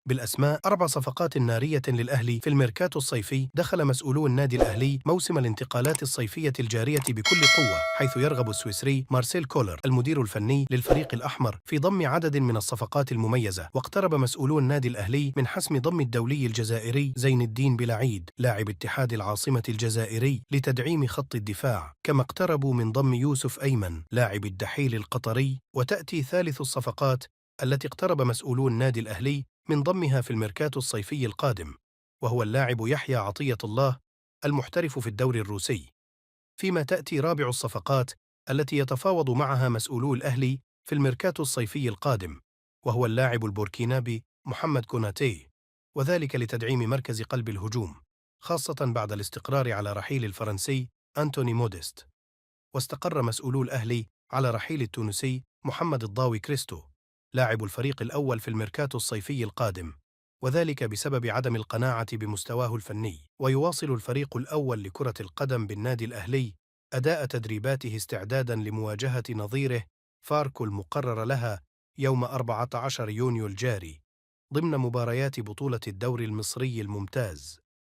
بالأسماء 4 صفقات نارية للأهلي في الميركاتو الصيفي. دخل مسؤولو النادي الأهلي موسم الانتقالات الصيفية الجارية بكل قوة، حيث يرغب السويسري مارسيل كولر المدير الفني للفريق الأحمر في ضم عدد من الصفقات المميزة. واقترب مسؤولو النادي الأهلي من حسم ضم الدولي الجزائري زين الدين بلعيد لاعب اتحاد العاصمة الجزائري لتدعيم خط الدفاع، كما اقتربوا من ضم يوسف أيمن لاعب الدحيل القطري. وتأتي ثالث الصفقات التي اقترب مسؤولو النادي الأهلي من ضمها في الميركاتو الصيفي القادم، وهو اللاعب يحيى عطية الله المحترف في الدوري الروسي. فيما تأتي رابع الصفقات التي يتفاوض معها مسؤولو الأهلي في الميركاتو الصيفي القادم، وهو اللاعب البوركينابي محمد كوناتي، وذلك لتدعيم مركز قلب الهجوم، خاصة بعد الاستقرار على رحيل الفرنسي أنتوني موديست. واستقر مسؤولو الأهلي على رحيل التونسي محمد الضاوي كريستو لاعب الفريق الأول في الميركاتو الصيفي القادم، وذلك بسبب عدم القناعة بمستواه الفني. ويواصل الفريق الأول لكرة القدم بالنادي الأهلي أداء تدريباته استعدادا لمواجهة نظيره فاركو المقرر لها يوم 14 يونيو الجاري ضمن مباريات بطولة الدوري المصري الممتاز.